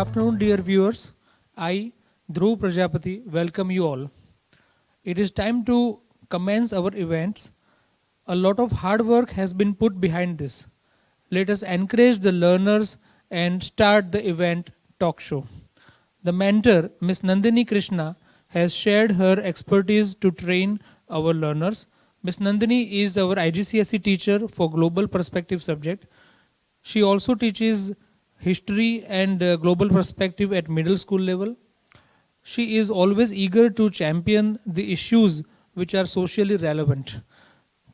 afternoon, dear viewers. I, Dhruv Prajapati, welcome you all. It is time to commence our events. A lot of hard work has been put behind this. Let us encourage the learners and start the event talk show. The mentor, Ms. Nandini Krishna, has shared her expertise to train our learners. Ms. Nandini is our IGCSE teacher for Global Perspective subject. She also teaches history and global perspective at middle school level. She is always eager to champion the issues which are socially relevant.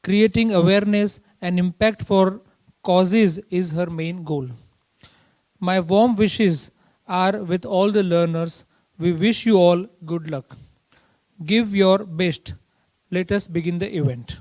Creating awareness and impact for causes is her main goal. My warm wishes are with all the learners. We wish you all good luck. Give your best. Let us begin the event.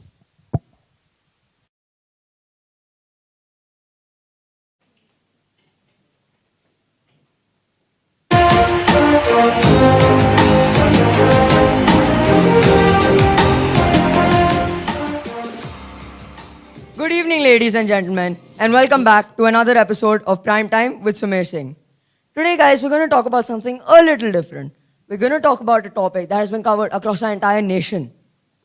Good evening, ladies and gentlemen, and welcome back to another episode of Prime Time with Sumer Singh. Today, guys, we're going to talk about something a little different. We're going to talk about a topic that has been covered across our entire nation,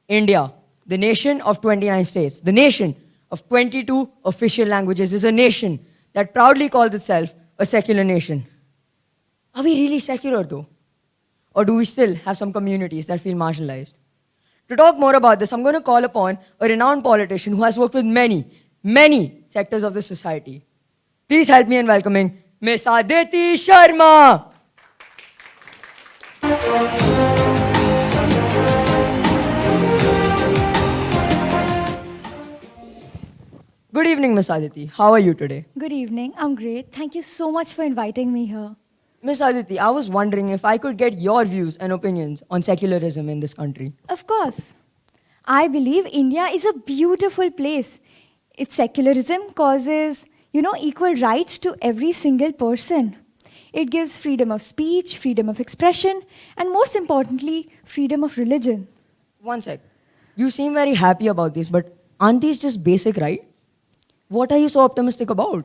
India, the nation of 29 states, the nation of 22 official languages, is a nation that proudly calls itself a secular nation. Are we really secular, though? Or do we still have some communities that feel marginalized? To talk more about this, I'm going to call upon a renowned politician who has worked with many, many sectors of the society. Please help me in welcoming Ms. Aditi Sharma. Good evening, Ms. Aditi. How are you today? Good evening. I'm great. Thank you so much for inviting me here. Ms. Aditi, I was wondering if I could get your views and opinions on secularism in this country. Of course. I believe India is a beautiful place. Its secularism causes, equal rights to every single person. It gives freedom of speech, freedom of expression, and most importantly, freedom of religion. One sec. You seem very happy about this, but aren't these just basic rights? What are you so optimistic about?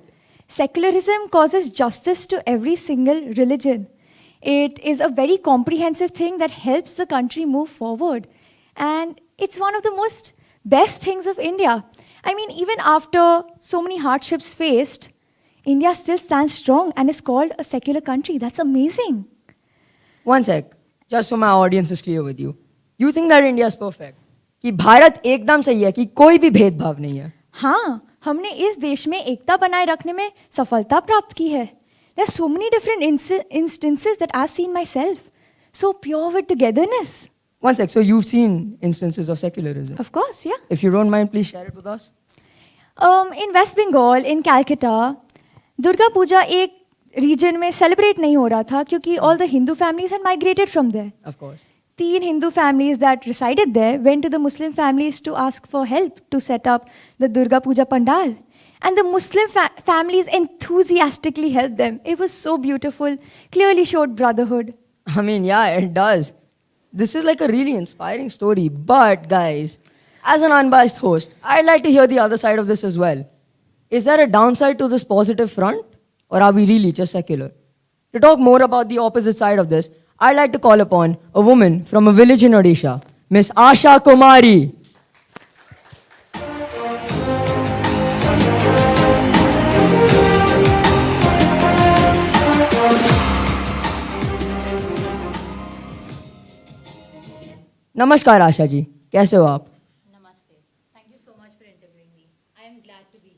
Secularism causes justice to every single religion. It is a very comprehensive thing that helps the country move forward. And it's one of the most best things of India. I mean, even after so many hardships faced, India still stands strong and is called a secular country. That's amazing. One sec. Just so my audience is clear with you. You think that India is perfect? कि भारत एकदम सही है कि कोई भी भेदभाव नहीं है? हाँ, हमने इस देश में एकता बनाए रखने में सफलता प्राप्त की है. There are so many different instances that I've seen myself. So pure with togetherness. One sec. So you've seen instances of secularism? Of course, yeah. If you don't mind, please share it with us. In West Bengal, in Calcutta, Durga Puja एक region में celebrate नहीं हो रहा था क्योंकि all the Hindu families had migrated from there. Of course. 3 Hindu families that resided there went to the Muslim families to ask for help to set up the Durga Puja Pandal. And the Muslim families enthusiastically helped them. It was so beautiful, clearly showed brotherhood. I mean, yeah, it does. This is like a really inspiring story. But guys, as an unbiased host, I'd like to hear the other side of this as well. Is there a downside to this positive front? Or are we really just secular? To talk more about the opposite side of this, I'd like to call upon a woman from a village in Odisha, Miss Asha Kumari. नमस्कार आशा जी, कैसे हो आप? Namaste. Thank you so much for interviewing me. I am glad to be.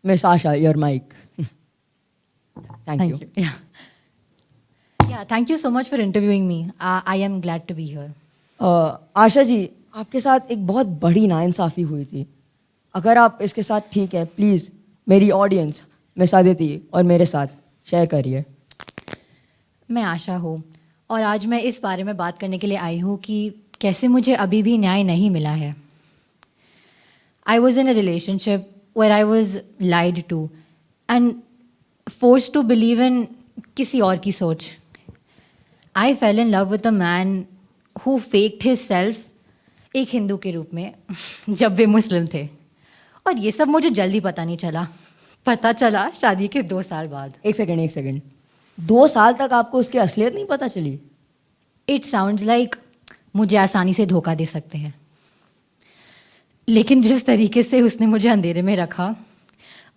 Miss Asha, your mic. Thank you. Yeah, thank you so much for interviewing me. I am glad to be here. Asha ji, आपके साथ एक बहुत बड़ी नाइंसाफ़ी हुई थी. अगर आप इसके साथ ठीक है, प्लीज़ मेरी ऑडियंस, मिस आदिति और मेरे साथ शेयर करिए. मैं आशा हूँ और आज मैं इस बारे में बात करने के लिए आई हूँ कि कैसे मुझे अभी भी न्याय नहीं मिला है. I was in a relationship where I was lied to and forced to believe in किसी और की सोच. I fell in love with a man who faked his self एक हिंदू के रूप में जब वे मुस्लिम थे. और ये सब मुझे जल्दी पता नहीं चला पता चला शादी के 2 साल बाद। एक सेकंड 2 साल तक आपको उसकी असलियत नहीं पता चली? इट साउंड्स लाइक मुझे आसानी से धोखा दे सकते हैं, लेकिन जिस तरीके से उसने मुझे अंधेरे में रखा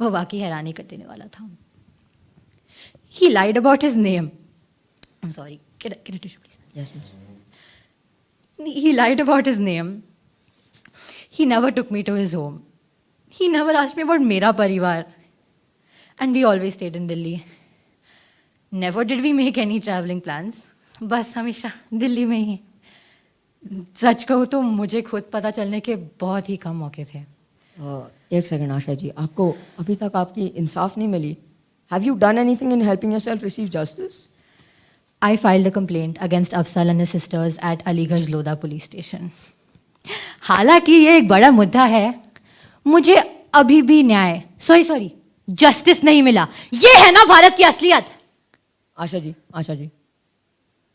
वह वाकई हैरानी कर देने वाला था। He lied about his name. I'm sorry. Can I tissue, please? Yes, miss. He lied about his name. He never took me to his home. He never asked me about मेरा परिवार. And we always stayed in Delhi. Never did we make any traveling plans. बस हमेशा दिल्ली में ही। सच कहूँ तो मुझे खुद पता चलने के बहुत ही कम मौके थे। एक सेकंड आशा जी, आपको अभी तक आपकी इंसाफ नहीं मिली? Have you done anything in helping yourself receive justice? I filed a complaint against Afsal and his sisters at Aligarh Loda police station. हालांकि ये एक बड़ा मुद्दा है, मुझे अभी भी न्याय सॉरी जस्टिस नहीं मिला। ये है ना भारत की असलियत। आशा जी,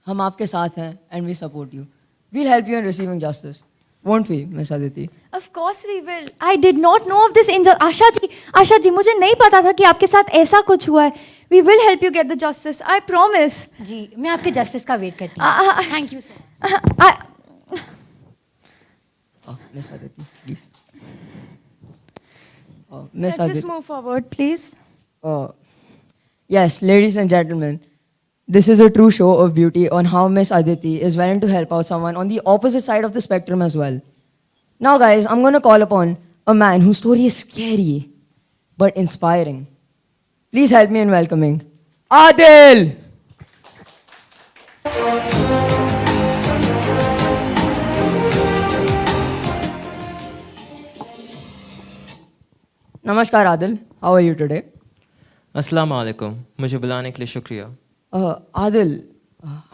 हम आपके साथ हैं and we support you. We'll help you in receiving justice. Won't we, Miss Aditi? Of course we will. I did not know of this Asha ji, मुझे नहीं पता था कि आपके साथ ऐसा कुछ हुआ है. We will help you get the justice. I promise. जी, मैं आपके जस्टिस का वेट करती हूँ। Thank you sir. Miss Aditi, please. Miss Let's Aditi. just move forward, please. Yes, ladies and gentlemen, this is a true show of beauty on how Miss Aditi is willing to help out someone on the opposite side of the spectrum as well. Now, guys, I'm going to call upon a man whose story is scary but inspiring. Please help me in welcoming Adil! Namaskar, Adil. How are you today? अस्सलाम वालेकुम, मुझे बुलाने के लिए शुक्रिया। आदिल,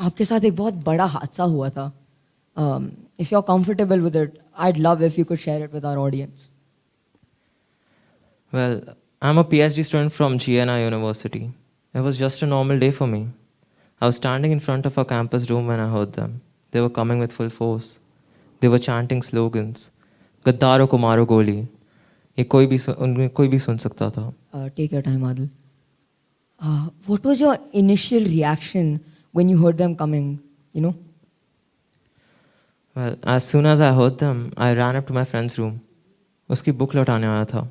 आपके साथ एक बहुत बड़ा हादसा हुआ था। If you're comfortable with it, I'd love if you could share it with our audience. Well, I'm a PhD student from GNI University. It was just a normal day for me. I was standing in front of our campus room when I heard them. They were coming with full force. They were chanting slogans. गद्दारों को मारो गोली। ये उनमें कोई भी सुन सकता था। Take your time, Adil. What was your initial reaction when you heard them coming, you know? Well, as soon as I heard them, I ran up to my friend's room. उसकी बुक लौटाने आया था।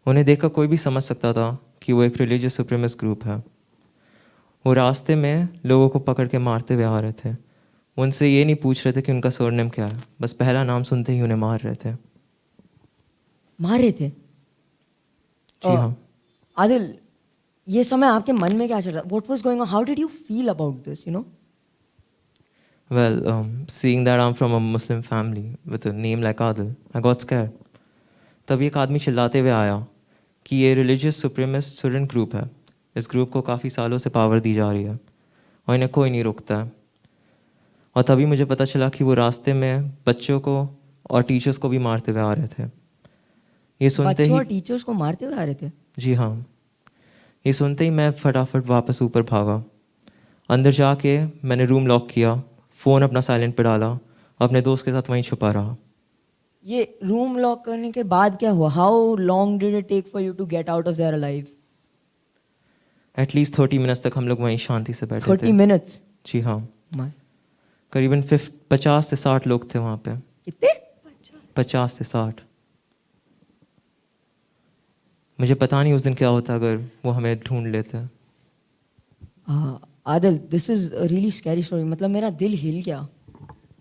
उन्हें देखकर कोई भी समझ सकता था कि वो एक रिलीजियस सुप्रीमिस्ट ग्रुप है। वो रास्ते में लोगों को पकड़ के मारते हुए आ रहे थे। उनसे ये नहीं पूछ रहे थे कि उनका सरनेम क्या है, बस पहला नाम सुनते ही उन्हें मार रहे थे। मार रहे थे? जी हाँ। आदिल, ये समय आपके मन में क्या चल रहा? What was going on? How did you feel about this, you know? Well, seeing that I'm from a Muslim family with a name like Adil, I got scared. तभी एक आदमी चिल्लाते हुए आया कि ये रिलीजियस सुप्रीमिस्ट स्टूडेंट ग्रुप है। इस ग्रुप को काफ़ी सालों से पावर दी जा रही है और इन्हें कोई नहीं रोकता है। और तभी मुझे पता चला कि वो रास्ते में बच्चों को और टीचर्स को भी मारते हुए आ रहे थे। ये सुनते बच्चों ही और टीचर्स को मारते हुए आ रहे थे? जी हाँ। ये सुनते ही मैं फटाफट वापस ऊपर भागा। अंदर जाके मैंने रूम लॉक किया, फ़ोन अपना साइलेंट पे डाला, अपने दोस्त के साथ वहीं छुपा रहा। ये रूम लॉक करने के बाद क्या हुआ? How long did it take for you to get out of there alive? At least 30 minutes तक हम लोग वहीं शांति से बैठे थे। 30 मिनट्स? जी हाँ। माय, करीबन 50 से 60 लोग थे वहाँ पे। कितने? 50 से 60। मुझे पता नहीं उस दिन क्या होता अगर वो हमें ढूंढ लेते। Adil, this is a really scary story. मतलब मेरा दिल हिल गया।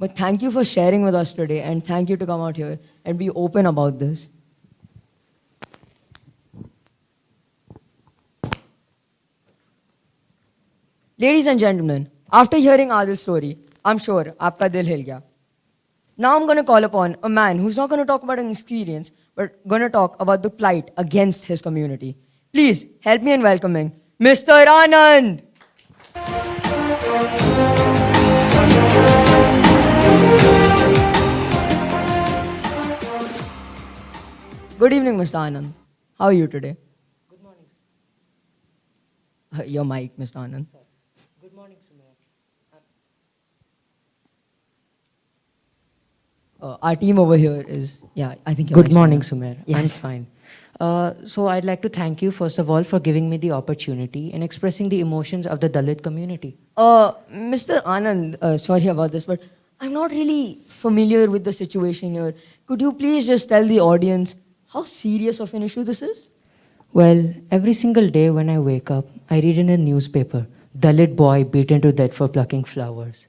But thank you for sharing with us today and thank you to come out here and be open about this. Ladies and gentlemen, after hearing Adil's story, I'm sure आपका दिल हिल गया. Now I'm going to call upon a man who's not going to talk about an experience, but going to talk about the plight against his community. Please help me in welcoming Mr. Anand. Good evening, Mr. Anand. How are you today? Good morning. Your mic, Mr. Anand. Good morning, Sumer. Our team over here is, yeah, I think. your Good mic's morning, fine. Sumer. Yes. I'm fine. So I'd like to thank you, first of all, for giving me the opportunity and expressing the emotions of the Dalit community. Mr. Anand, sorry about this, but I'm not really familiar with the situation here. Could you please just tell the audience how serious of an issue this is? Well, every single day when I wake up, I read in a newspaper, Dalit boy beaten to death for plucking flowers.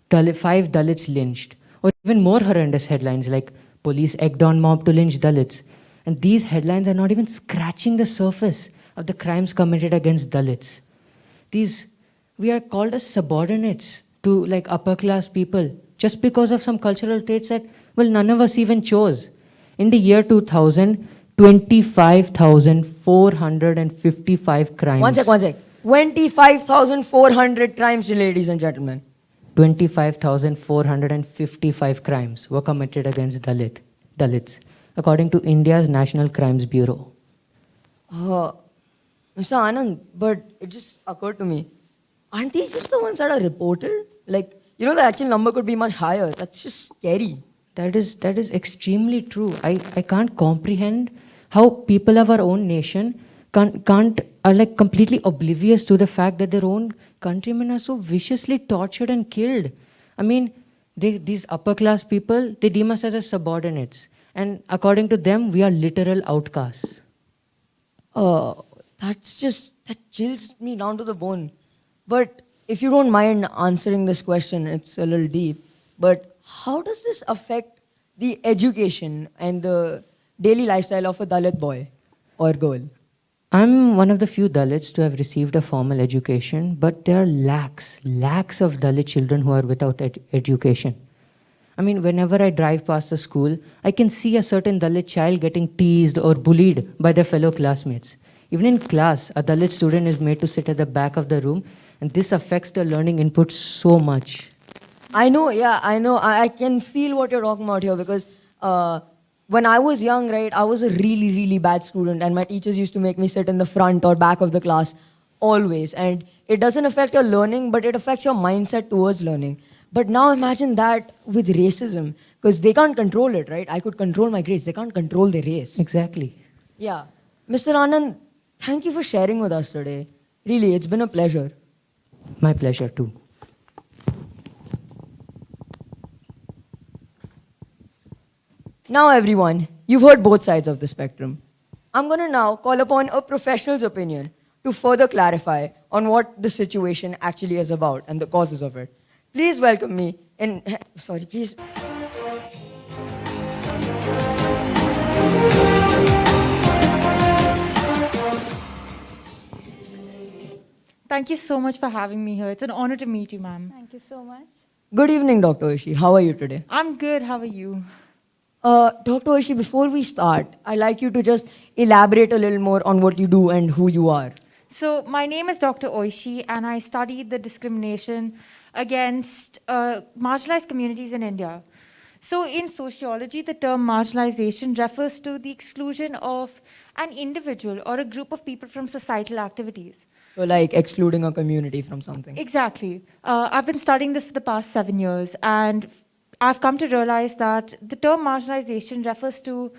Five Dalits lynched. Or even more horrendous headlines like police egged on mob to lynch Dalits. And these headlines are not even scratching the surface of the crimes committed against Dalits. We are called as subordinates to like upper class people just because of some cultural traits that, well, none of us even chose. In the year 2000, 25,455 crimes. One sec. 25,400 crimes, ladies and gentlemen. 25,455 crimes were committed against Dalits, according to India's National Crimes Bureau. Mr. Anand, but it just occurred to me. Aren't these just the ones that are reported? Like, the actual number could be much higher. That's just scary. That is extremely true. I can't comprehend how people of our own nation are like completely oblivious to the fact that their own countrymen are so viciously tortured and killed. I mean, these upper class people, they deem us as subordinates. And according to them, we are literal outcasts. That chills me down to the bone. But if you don't mind answering this question, it's a little deep. But how does this affect the education and the daily lifestyle of a Dalit boy or girl? I'm one of the few Dalits to have received a formal education, but there are lakhs of Dalit children who are without education. I mean, whenever I drive past a school, I can see a certain Dalit child getting teased or bullied by their fellow classmates. Even in class, a Dalit student is made to sit at the back of the room, and this affects their learning input so much. I know. I can feel what you're talking about here because when I was young, right, I was a really, really bad student and my teachers used to make me sit in the front or back of the class always. And it doesn't affect your learning, but it affects your mindset towards learning. But now imagine that with racism, because they can't control it, right? I could control my grades. They can't control their race. Exactly. Yeah. Mr. Anand, thank you for sharing with us today. Really, it's been a pleasure. My pleasure too. Now, everyone, you've heard both sides of the spectrum. I'm going to now call upon a professional's opinion to further clarify on what the situation actually is about and the causes of it. Please welcome me in. Sorry, please. Thank you so much for having me here. It's an honor to meet you, ma'am. Thank you so much. Good evening, Dr. Oishi. How are you today? I'm good. How are you? Dr. Oishi, before we start, I'd like you to just elaborate a little more on what you do and who you are. So, my name is Dr. Oishi, and I studied the discrimination against marginalized communities in India. So, in sociology, the term marginalization refers to the exclusion of an individual or a group of people from societal activities. So, like excluding a community from something. Exactly. I've been studying this for the past 7 years, and I've come to realize that the term marginalization refers to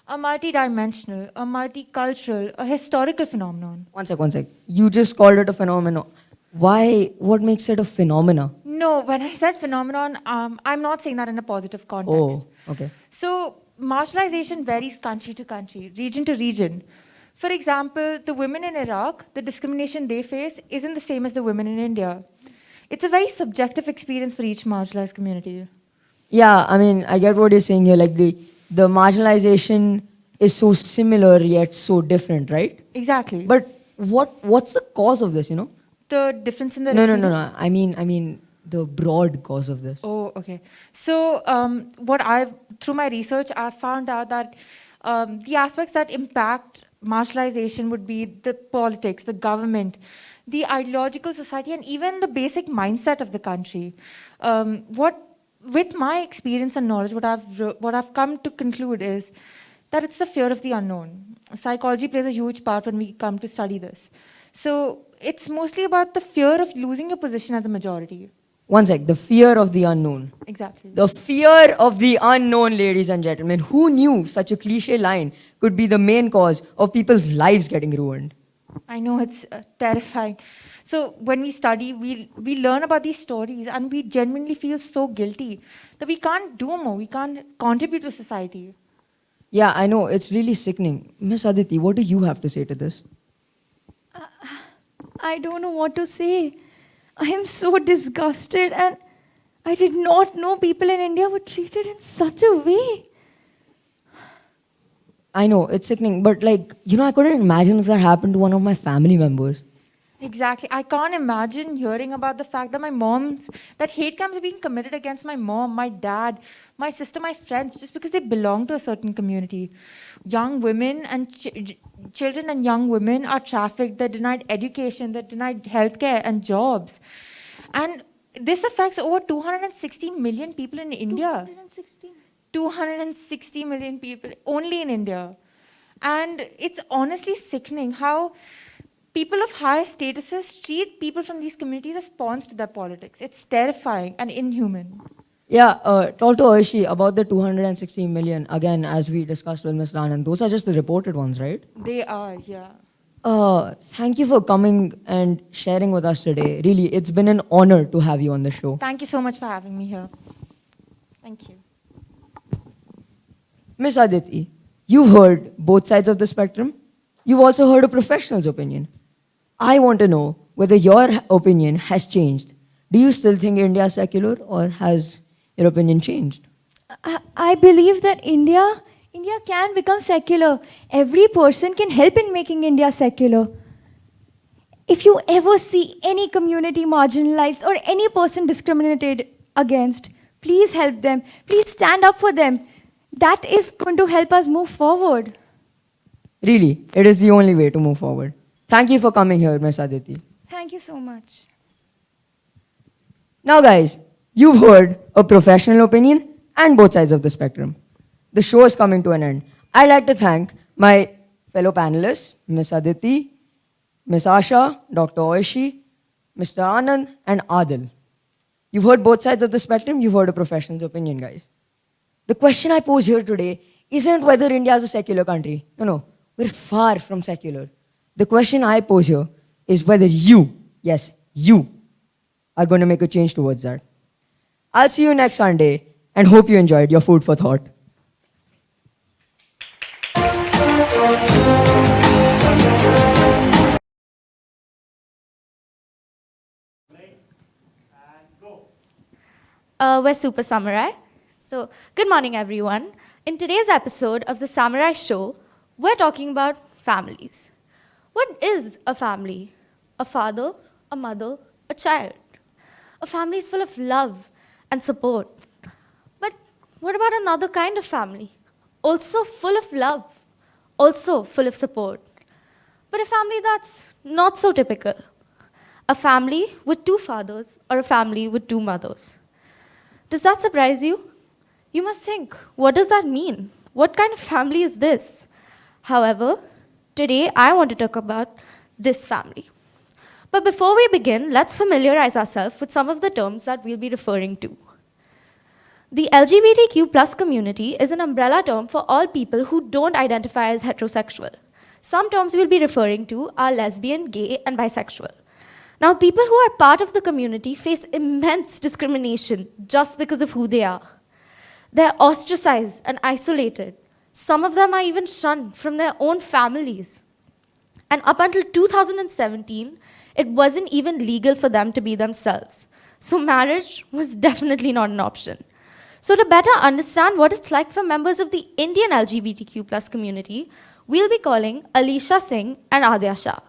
a multidimensional, a multicultural, a historical phenomenon. One sec. You just called it a phenomenon. Why? What makes it a phenomena? No, when I said phenomenon, I'm not saying that in a positive context. Oh, okay. So, marginalization varies country to country, region to region. For example, the women in Iraq, the discrimination they face isn't the same as the women in India. It's a very subjective experience for each marginalized community. Yeah, I mean, I get what you're saying here. Like the marginalization is so similar yet so different, right? Exactly. But what's the cause of this? The difference in the No. experience? I mean the broad cause of this. Oh, okay. So, through my research, I've found out that the aspects that impact marginalization would be the politics, the government, the ideological society, and even the basic mindset of the country. With my experience and knowledge, what I've come to conclude is that it's the fear of the unknown. Psychology plays a huge part when we come to study this. So it's mostly about the fear of losing your position as a majority. One sec, the fear of the unknown. Exactly. The fear of the unknown, ladies and gentlemen. Who knew such a cliche line could be the main cause of people's lives getting ruined? I know it's terrifying. So when we study, we learn about these stories and we genuinely feel so guilty that we can't do more. We can't contribute to society. Yeah, I know, it's really sickening. Miss Aditi, what do you have to say to this? I don't know what to say. I am so disgusted, and I did not know people in India were treated in such a way. I know, it's sickening, but like, I couldn't imagine if that happened to one of my family members. Exactly. I can't imagine hearing about the fact that hate crimes are being committed against my mom, my dad, my sister, my friends, just because they belong to a certain community. Young women and children and young women are trafficked, they're denied education, they're denied healthcare and jobs. And this affects over 260 million people in India. 260. 260 million people only in India. And it's honestly sickening how people of high statuses treat people from these communities as pawns to their politics. It's terrifying and inhuman. Yeah, talk to Aishi about the 260 million. Again, as we discussed with Ms. Anand, those are just the reported ones, right? They are, yeah. Thank you for coming and sharing with us today. Really, it's been an honor to have you on the show. Thank you so much for having me here. Thank you. Miss Aditi, you've heard both sides of the spectrum. You've also heard a professional's opinion. I want to know whether your opinion has changed. Do you still think India is secular, or has your opinion changed? I believe that India can become secular. Every person can help in making India secular. If you ever see any community marginalized or any person discriminated against, please help them. Please stand up for them. That is going to help us move forward. Really, it is the only way to move forward. Thank you for coming here, Miss Aditi. Thank you so much. Now, guys, you've heard a professional opinion and both sides of the spectrum. The show is coming to an end. I'd like to thank my fellow panelists, Miss Aditi, Miss Asha, Dr. Oishi, Mr. Anand, and Adil. You've heard both sides of the spectrum, you've heard a professional's opinion, guys. The question I pose here today isn't whether India is a secular country. No, we're far from secular. The question I pose here is whether you, yes, you, are going to make a change towards that. I'll see you next Sunday and hope you enjoyed your food for thought. We're Super Samurai. So, good morning, everyone. In today's episode of the Samurai Show, we're talking about families. What is a family? A father, a mother, a child. A family is full of love and support. But what about another kind of family? Also full of love, also full of support. But a family that's not so typical. A family with two fathers or a family with two mothers. Does that surprise you? You must think, what does that mean? What kind of family is this? However, today I want to talk about this family. But before we begin, let's familiarize ourselves with some of the terms that we'll be referring to. The LGBTQ plus community is an umbrella term for all people who don't identify as heterosexual. Some terms we'll be referring to are lesbian, gay, and bisexual. Now, people who are part of the community face immense discrimination just because of who they are. They're ostracized and isolated. Some of them are even shunned from their own families. And up until 2017, it wasn't even legal for them to be themselves. So marriage was definitely not an option. So to better understand what it's like for members of the Indian LGBTQ plus community, we'll be calling Alisha Singh and Adya Shah.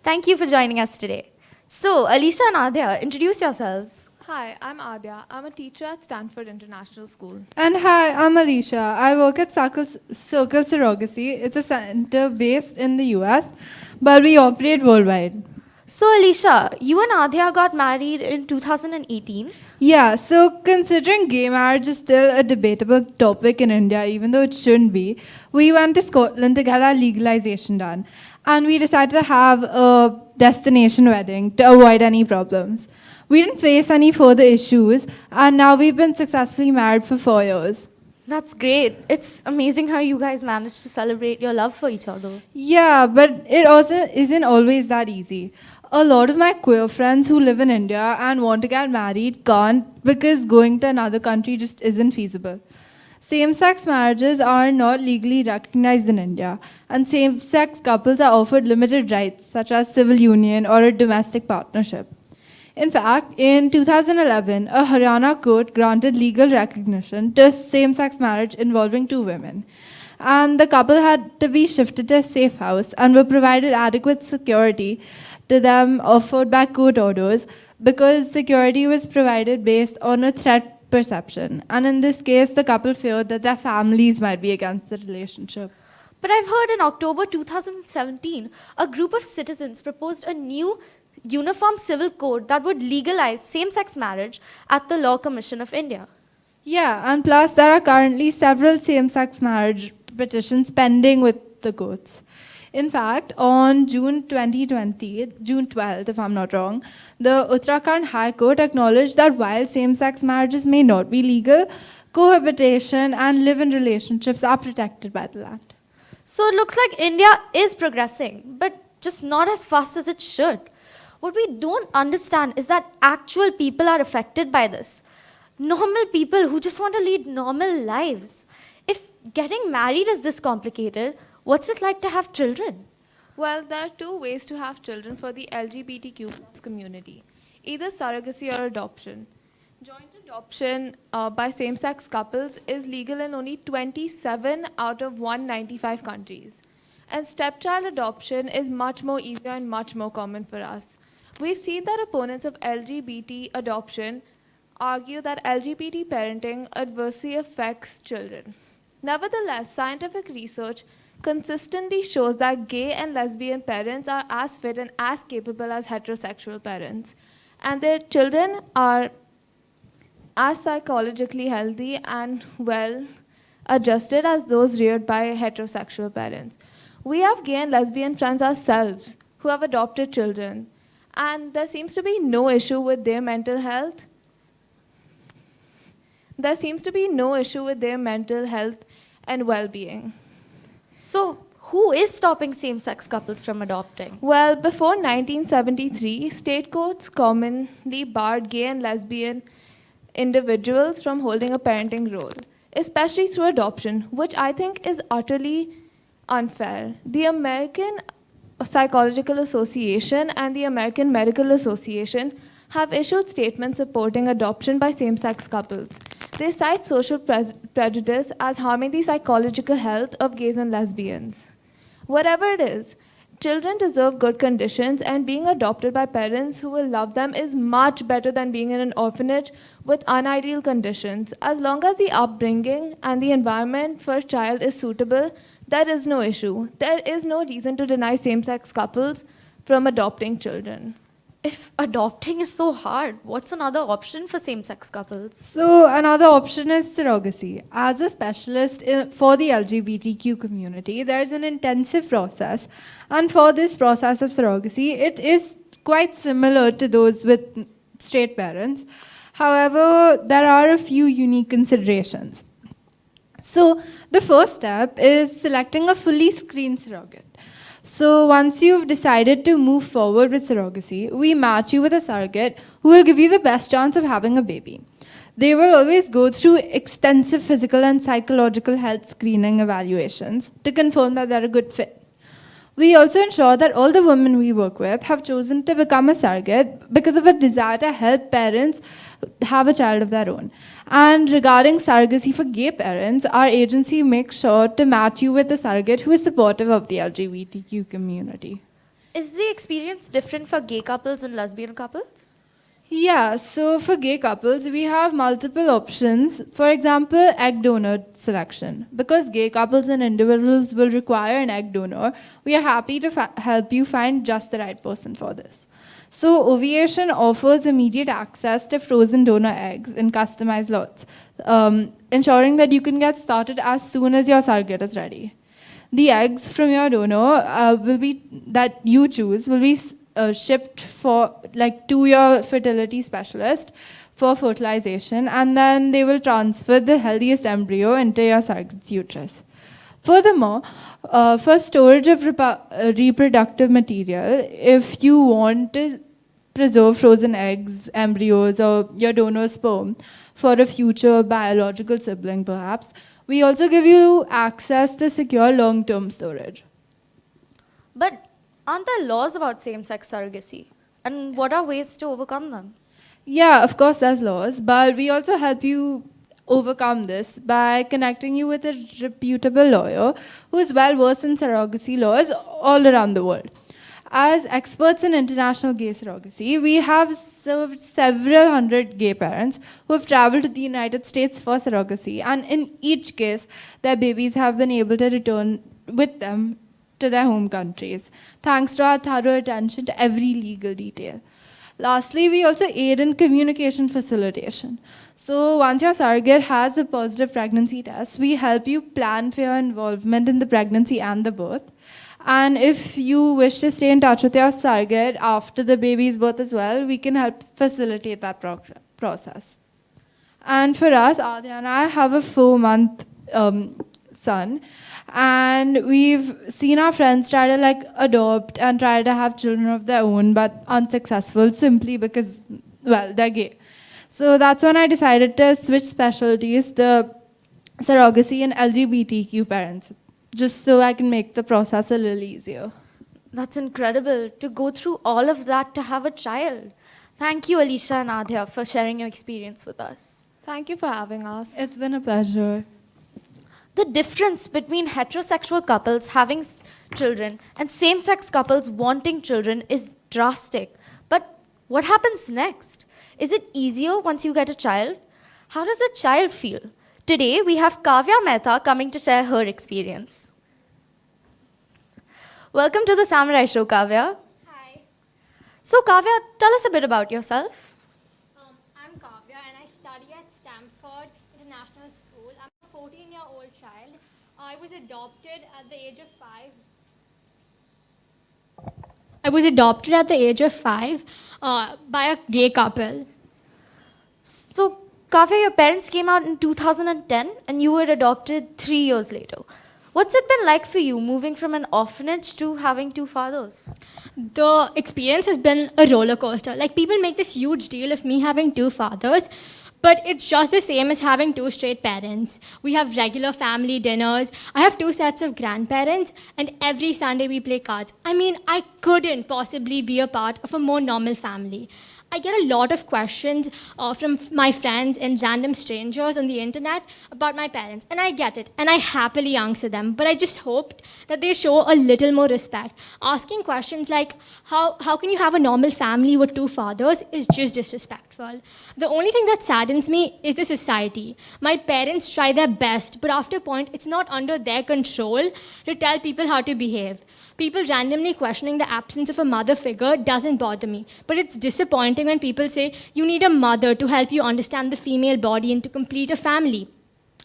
Thank you for joining us today. So, Alisha and Adya, introduce yourselves. Hi, I'm Adya. I'm a teacher at Stanford International School. And hi, I'm Alicia. I work at Circle Surrogacy. It's a center based in the US, but we operate worldwide. So, Alisha, you and Adya got married in 2018. Yeah, so considering gay marriage is still a debatable topic in India, even though it shouldn't be, we went to Scotland to get our legalization done. and we decided to have a destination wedding to avoid any problems. We didn't face any further issues, and now we've been successfully married for 4 years. That's great. It's amazing how you guys managed to celebrate your love for each other. Yeah, but it also isn't always that easy. A lot of my queer friends who live in India and want to get married can't because going to another country just isn't feasible. Same-sex marriages are not legally recognized in India, and same-sex couples are offered limited rights, such as civil union or a domestic partnership. In fact, in 2011, a Haryana court granted legal recognition to same-sex marriage involving 2 women. And the couple had to be shifted to a safe house and were provided adequate security to them offered by court orders because security was provided based on a threat perception. And in this case, the couple feared that their families might be against the relationship. But I've heard in October 2017, a group of citizens proposed a new uniform civil code that would legalize same-sex marriage at the Law Commission of India. Yeah, and plus there are currently several same-sex marriage petitions pending with the courts. In fact, on June 2020, June 12th, if I'm not wrong, the Uttarakhand High Court acknowledged that while same-sex marriages may not be legal, cohabitation and live-in relationships are protected by the land. So it looks like India is progressing, but just not as fast as it should. What we don't understand is that actual people are affected by this. Normal people who just want to lead normal lives. If getting married is this complicated, what's it like to have children? Well, there are 2 ways to have children for the LGBTQ community, either surrogacy or adoption. Joint adoption by same-sex couples is legal in only 27 out of 195 countries. And stepchild adoption is much more easier and much more common for us. We've seen that opponents of LGBT adoption argue that LGBT parenting adversely affects children. Nevertheless, scientific research consistently shows that gay and lesbian parents are as fit and as capable as heterosexual parents, and their children are as psychologically healthy and well adjusted as those reared by heterosexual parents. We have gay and lesbian friends ourselves who have adopted children, and there seems to be no issue with their mental health. There seems to be no issue with their mental health and well-being. So who is stopping same-sex couples from adopting? Well, before 1973, state courts commonly barred gay and lesbian individuals from holding a parenting role, especially through adoption, which I think is utterly unfair. The American Psychological Association and the American Medical Association have issued statements supporting adoption by same-sex couples. They cite social prejudice as harming the psychological health of gays and lesbians. Whatever it is, children deserve good conditions, and being adopted by parents who will love them is much better than being in an orphanage with unideal conditions. As long as the upbringing and the environment for a child is suitable, there is no issue. There is no reason to deny same-sex couples from adopting children. If adopting is so hard, what's another option for same-sex couples? So another option is surrogacy. As a specialist for the LGBTQ community, there's an intensive process. And for this process of surrogacy, it is quite similar to those with straight parents. However, there are a few unique considerations. So the first step is selecting a fully screened surrogate. So once you've decided to move forward with surrogacy, we match you with a surrogate who will give you the best chance of having a baby. They will always go through extensive physical and psychological health screening evaluations to confirm that they're a good fit. We also ensure that all the women we work with have chosen to become a surrogate because of a desire to help parents have a child of their own. And regarding surrogacy for gay parents, our agency makes sure to match you with a surrogate who is supportive of the LGBTQ community. Is the experience different for gay couples and lesbian couples? Yeah, so for gay couples, we have multiple options. For example, egg donor selection. Because gay couples and individuals will require an egg donor, we are happy to help you find just the right person for this. So Ovation offers immediate access to frozen donor eggs in customized lots, ensuring that you can get started as soon as your surrogate is ready. the eggs from your donor will be that you choose will be shipped for like to your fertility specialist for fertilization, and then they will transfer the healthiest embryo into your surrogate's uterus. Furthermore, for storage of reproductive material, if you want to preserve frozen eggs, embryos, or your donor's sperm for a future biological sibling, perhaps, we also give you access to secure long-term storage. But aren't there laws about same-sex surrogacy? And what are ways to overcome them? Yeah, of course, there's laws, but we also help you overcome this by connecting you with a reputable lawyer who is well versed in surrogacy laws all around the world. As experts in international gay surrogacy, we have served several hundred gay parents who have traveled to the United States for surrogacy, and in each case, their babies have been able to return with them to their home countries, thanks to our thorough attention to every legal detail. Lastly, we also aid in communication facilitation. So once your surrogate has a positive pregnancy test, we help you plan for your involvement in the pregnancy and the birth. And if you wish to stay in touch with your surrogate after the baby's birth as well, we can help facilitate that process. And for us, Adya and I have a 4-month son. And we've seen our friends try to adopt and try to have children of their own, but unsuccessful simply because, well, they're gay. So that's when I decided to switch specialties to surrogacy and LGBTQ parents, just so I can make the process a little easier. That's incredible to go through all of that to have a child. Thank you, Alicia and Adya, for sharing your experience with us. Thank you for having us. It's been a pleasure. The difference between heterosexual couples having children and same-sex couples wanting children is drastic. But what happens next? Is it easier once you get a child? How does a child feel? Today, we have Kavya Mehta coming to share her experience. Welcome to the Samurai Show, Kavya. Hi, So, Kavya, tell us a bit about yourself. I'm Kavya and I study at Stanford International School. I'm a 14-year-old child. I was adopted at the age of 5. I was adopted at the age of 5 by a gay couple. So, Kavya, your parents came out in 2010 and you were adopted 3 years later. What's it been like for you moving from an orphanage to having 2 fathers? The experience has been a roller coaster. Like, people make this huge deal of me having 2 fathers, but it's just the same as having 2 straight parents. We have regular family dinners. I have 2 sets of grandparents, and every Sunday we play cards. I mean, I couldn't possibly be a part of a more normal family. I get a lot of questions from my friends and random strangers on the internet about my parents, and I get it, and I happily answer them, but I just hoped that they show a little more respect. Asking questions like, how can you have a normal family with 2 fathers is just disrespectful. The only thing that saddens me is the society. My parents try their best, but after a point, it's not under their control to tell people how to behave. People randomly questioning the absence of a mother figure doesn't bother me, but it's disappointing when people say you need a mother to help you understand the female body and to complete a family.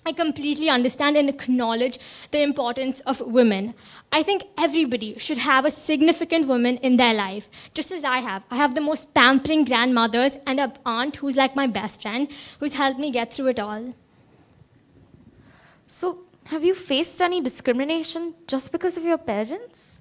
I completely understand and acknowledge the importance of women. I think everybody should have a significant woman in their life, just as I have. I have the most pampering grandmothers and an aunt who's like my best friend, who's helped me get through it all. So, have you faced any discrimination just because of your parents?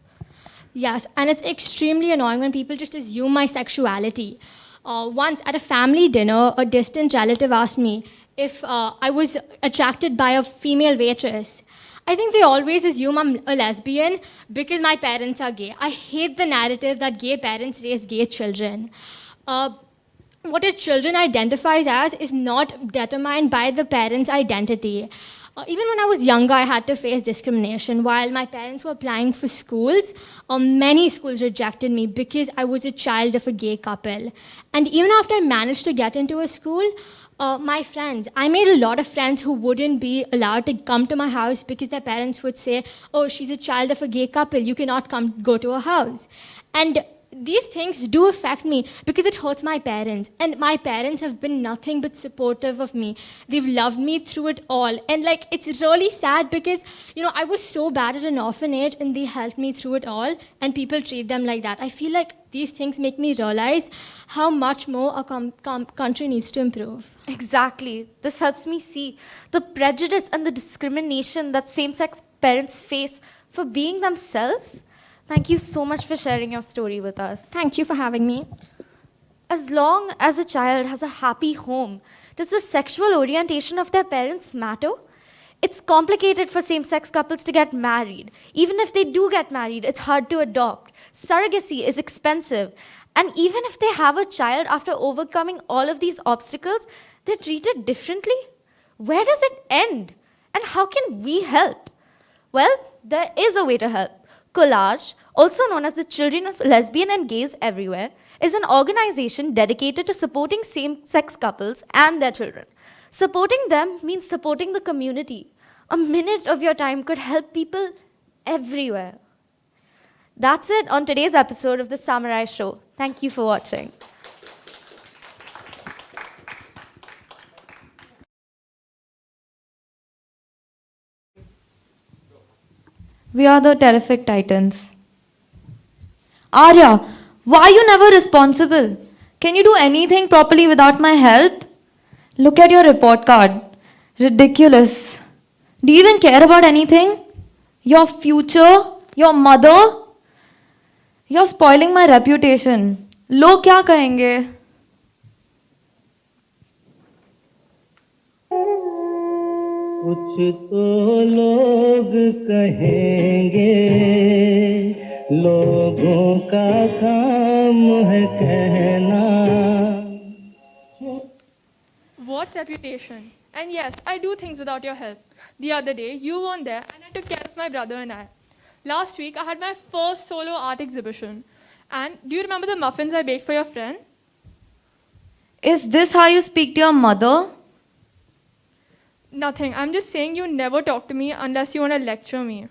Yes, and it's extremely annoying when people just assume my sexuality. Once at a family dinner, a distant relative asked me if I was attracted by a female waitress. I think they always assume I'm a lesbian because my parents are gay. I hate the narrative that gay parents raise gay children. What a children identifies as is not determined by the parent's identity. Even when I was younger, I had to face discrimination. While my parents were applying for schools, many schools rejected me because I was a child of a gay couple. And even after I managed to get into a school, my friends, I made a lot of friends who wouldn't be allowed to come to my house because their parents would say, oh, she's a child of a gay couple, you cannot go to her house. And these things do affect me because it hurts my parents. And my parents have been nothing but supportive of me. They've loved me through it all. And like, it's really sad because, I was so bad at an orphanage and they helped me through it all, and people treat them like that. I feel like these things make me realize how much more our country needs to improve. Exactly. This helps me see the prejudice and the discrimination that same-sex parents face for being themselves. Thank you so much for sharing your story with us. Thank you for having me. As long as a child has a happy home, does the sexual orientation of their parents matter? It's complicated for same-sex couples to get married. Even if they do get married, it's hard to adopt. Surrogacy is expensive. And even if they have a child after overcoming all of these obstacles, they're treated differently. Where does it end? And how can we help? Well, there is a way to help. Collage, also known as the Children of Lesbian and Gays Everywhere, is an organization dedicated to supporting same-sex couples and their children. Supporting them means supporting the community. A minute of your time could help people everywhere. That's it on today's episode of The Samurai Show. Thank you for watching. We are the terrific titans. Arya, why are you never responsible? Can you do anything properly without my help? Look at your report card. Ridiculous. Do you even care about anything? Your future? Your mother? You're spoiling my reputation. लोग क्या कहेंगे? कुछ तो लोग कहेंगे, लोगों का काम है कहना. What reputation? And yes, I do things without your help. The other day, you weren't there and I took care of my brother and I. Last week, I had my first solo art exhibition. And do you remember the muffins I baked for your friend? Is this how you speak to your mother? Nothing. I'm just saying you never talk to me unless you want to lecture me.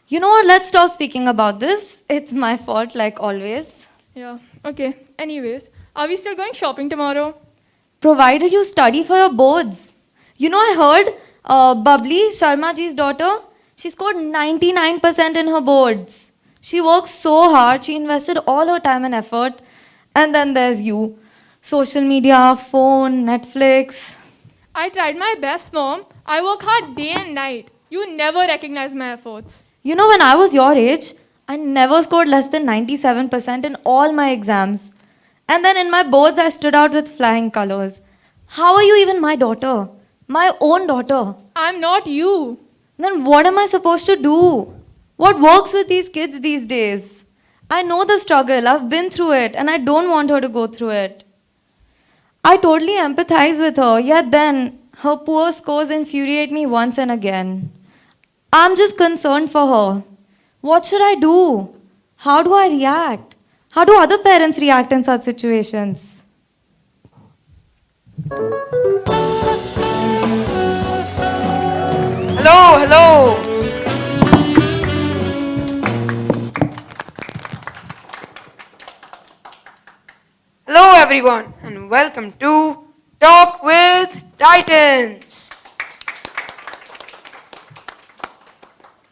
You know what? Let's stop speaking about this. It's my fault, like always. Yeah, okay. Anyways, are we still going shopping tomorrow? Provided you study for your boards. You know, I heard Bubbly, Sharma ji's daughter, she scored 99% in her boards. She works so hard, she invested all her time and effort. And then there's you. Social media, phone, Netflix. I tried my best, Mom. I work hard day and night. You never recognize my efforts. You know, when I was your age, I never scored less than 97% in all my exams. And then in my boards, I stood out with flying colors. How are you even my daughter? My own daughter. I'm not you. Then what am I supposed to do? What works with these kids these days? I know the struggle. I've been through it and I don't want her to go through it. I totally empathize with her, yet then her poor scores infuriate me once and again. I'm just concerned for her. What should I do? How do I react? How do other parents react in such situations? Hello. Hello everyone and welcome to Talk with Titans.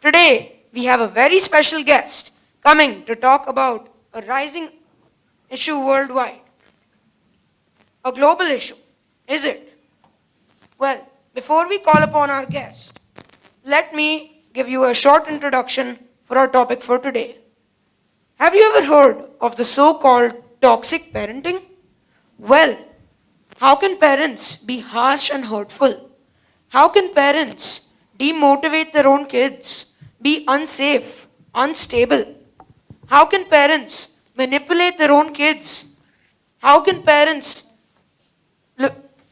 Today we have a very special guest coming to talk about a rising issue worldwide. A global issue, is it? Well, before we call upon our guest, let me give you a short introduction for our topic for today. Have you ever heard of the so-called toxic parenting? Well, how can parents be harsh and hurtful? How can parents demotivate their own kids, be unsafe, unstable? How can parents manipulate their own kids? How can parents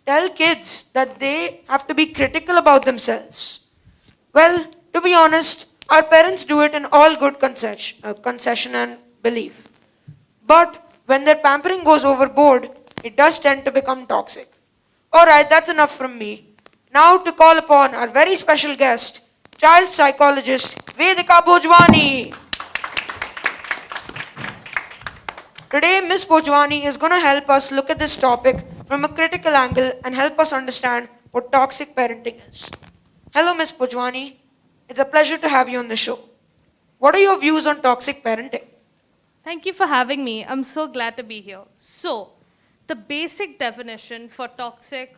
tell kids that they have to be critical about themselves? Well, to be honest, our parents do it in all good concession and belief. But when their pampering goes overboard, it does tend to become toxic. Alright, that's enough from me. Now to call upon our very special guest, child psychologist Vedika Bhojwani. Today, Ms. Bojwani is going to help us look at this topic from a critical angle and help us understand what toxic parenting is. Hello, Ms. Bojwani. It's a pleasure to have you on the show. What are your views on toxic parenting? Thank you for having me. I'm so glad to be here. So, the basic definition for toxic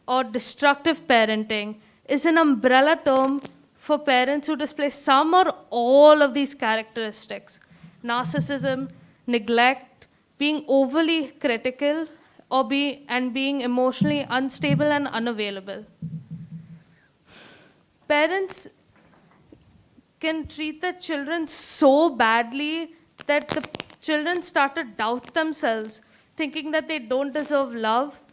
or destructive parenting is an umbrella term for parents who display some or all of these characteristics: narcissism, neglect, being overly critical, or being emotionally unstable and unavailable. Parents can treat the children so badly that the children start to doubt themselves, thinking that they don't deserve love,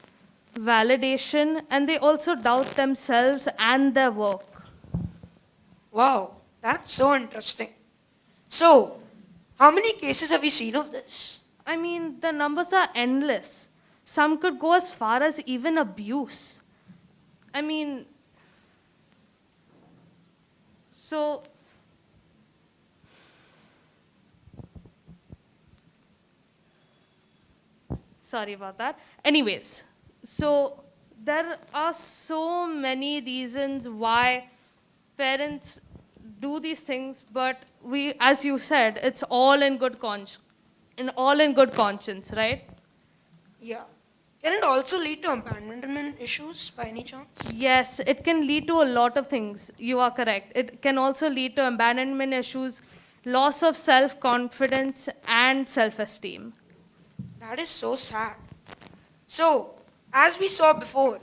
validation, and they also doubt themselves and their work. Wow, that's so interesting. So, how many cases have you seen of this? I mean, the numbers are endless. Some could go as far as even abuse. I mean, so sorry about that. Anyways, so there are so many reasons why parents do these things, but as you said, it's all in good conscience, right? Yeah. Can it also lead to abandonment issues by any chance? Yes, it can lead to a lot of things. You are correct. It can also lead to abandonment issues, loss of self-confidence, and self-esteem. That is so sad. So, as we saw before,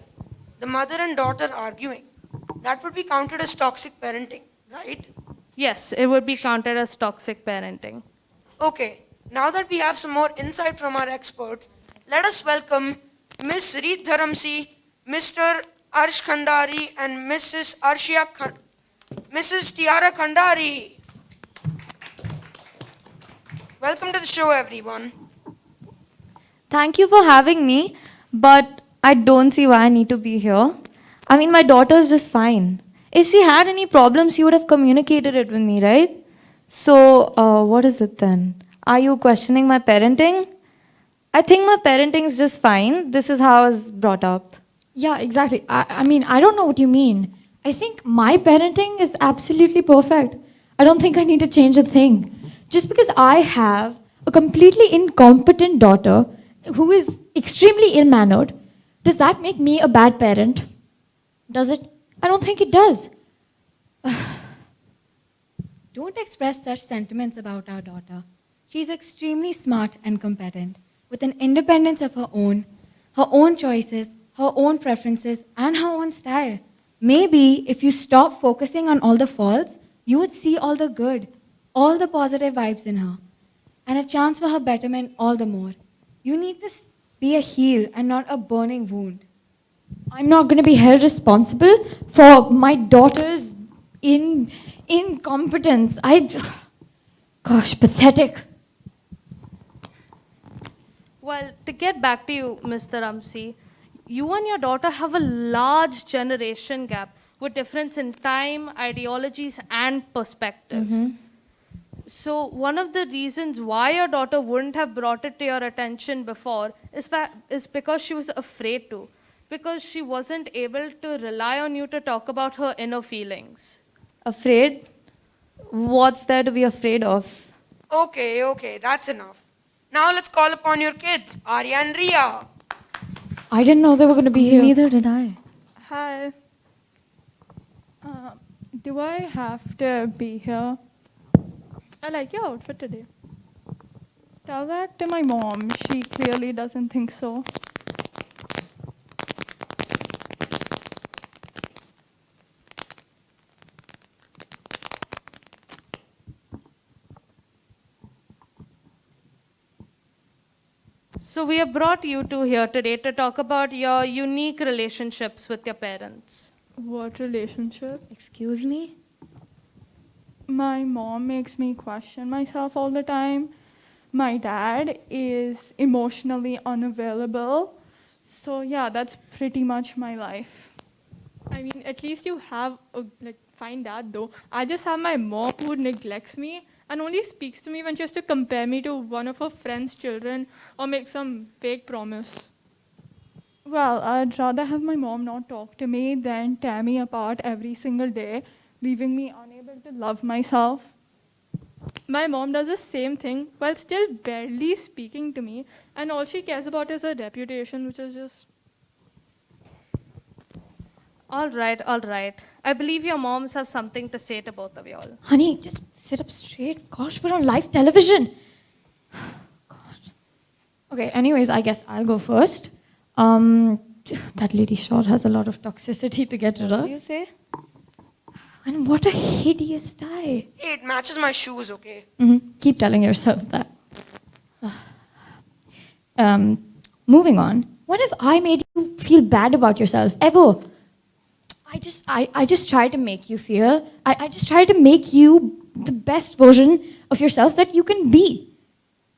the mother and daughter arguing, that would be counted as toxic parenting, right? Yes, it would be counted as toxic parenting. Okay, now that we have some more insight from our experts, let us welcome Ms. Reet Dharamsi, Mr. Arsh Khandari, and Mrs. Tiara Khandari. Welcome to the show, everyone. Thank you for having me, but I don't see why I need to be here. I mean, my daughter's just fine. If she had any problems, she would have communicated it with me, right? So, what is it then? Are you questioning my parenting? I think my parenting is just fine. This is how I was brought up. Yeah, exactly. I mean, I don't know what you mean. I think my parenting is absolutely perfect. I don't think I need to change a thing. Just because I have a completely incompetent daughter who is extremely ill mannered, does that make me a bad parent? Does it? I don't think it does. Don't express such sentiments about our daughter. She's extremely smart and competent, with an independence of her own choices, her own preferences, and her own style. Maybe if you stop focusing on all the faults, you would see all the good, all the positive vibes in her, and a chance for her betterment all the more. You need to be a heal and not a burning wound. I'm not going to be held responsible for my daughter's incompetence. Gosh, pathetic. Well, to get back to you, Mr. Ramsey, you and your daughter have a large generation gap with difference in time, ideologies, and perspectives. So one of the reasons why your daughter wouldn't have brought it to your attention before is because she was afraid to, because she wasn't able to rely on you to talk about her inner feelings. Afraid? What's there to be afraid of? Okay, that's enough. Now let's call upon your kids, Arya and Ria. I didn't know they were going to be here. Neither did I. Hi. Do I have to be here? I like your outfit today. Tell that to my mom. She clearly doesn't think so. So we have brought you two here today to talk about your unique relationships with your parents. What relationship? Excuse me? My mom makes me question myself all the time. My dad is emotionally unavailable. So yeah, that's pretty much my life. I mean, at least you have a fine dad though. I just have my mom who neglects me and only speaks to me when she has to compare me to one of her friend's children or make some fake promise. Well, I'd rather have my mom not talk to me than tear me apart every single day, leaving me unable to love myself. My mom does the same thing while still barely speaking to me, and all she cares about is her reputation, which is just. All right, all right. I believe your moms have something to say to both of y'all. Honey, just sit up straight. Gosh, we're on live television. God. Okay, anyways, I guess I'll go first. That lady sure has a lot of toxicity to get rid of. You say? And what a hideous tie. Hey, it matches my shoes, okay? Keep telling yourself that. Moving on. When have I made you feel bad about yourself? Ever? I just try to make you feel. I just try to make you the best version of yourself that you can be.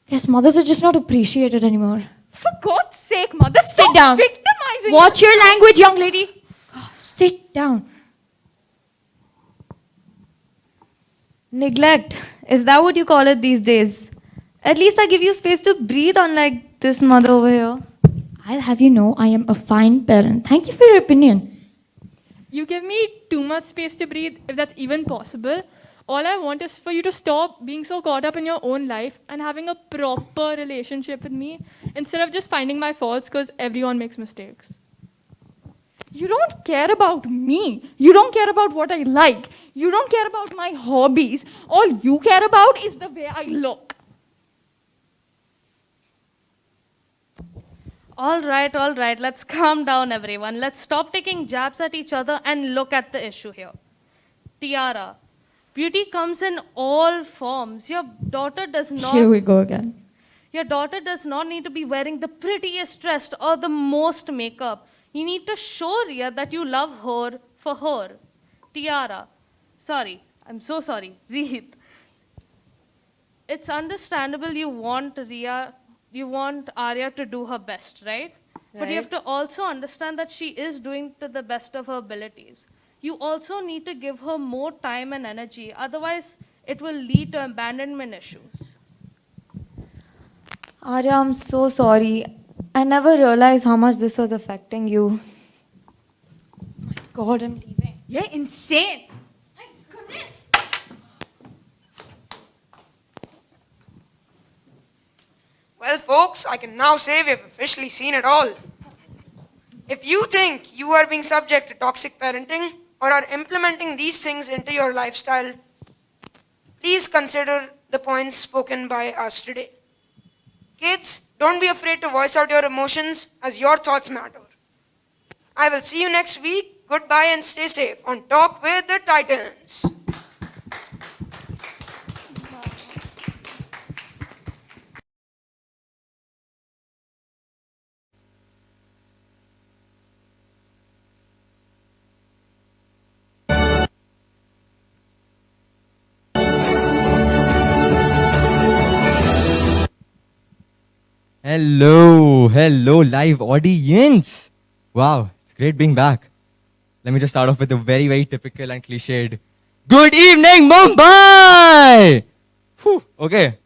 Guess mothers are just not appreciated anymore. For God's sake, mother, Sit down. victimizing. Watch your language, young lady. Gosh, sit down. Neglect. Is that what you call it these days? At least I give you space to breathe, unlike this mother over here. I'll have you know I am a fine parent. Thank you for your opinion. You give me too much space to breathe, if that's even possible. All I want is for you to stop being so caught up in your own life and having a proper relationship with me instead of just finding my faults because everyone makes mistakes. You don't care about me. You don't care about what I like. You don't care about my hobbies. All you care about is the way I look. All right. Let's calm down, everyone. Let's stop taking jabs at each other and look at the issue here. Tiara, beauty comes in all forms. Your daughter does not. Here we go again. Your daughter does not need to be wearing the prettiest dress or the most makeup. You need to show Ria that you love her for her. Tiara, sorry, I'm so sorry. Reet. It's understandable you want Arya to do her best, right? But you have to also understand that she is doing to the best of her abilities. You also need to give her more time and energy, otherwise it will lead to abandonment issues. Arya, I'm so sorry. I never realized how much this was affecting you. God, I'm leaving. You're insane. My goodness. Well, folks, I can now say we've officially seen it all. If you think you are being subject to toxic parenting or are implementing these things into your lifestyle, please consider the points spoken by us today. Kids, don't be afraid to voice out your emotions as your thoughts matter. I will see you next week. Goodbye and stay safe on Talk with the Titans. Hello, live audience. Wow, it's great being back. Let me just start off with a very, very typical and cliched good evening, Mumbai! Whew, okay.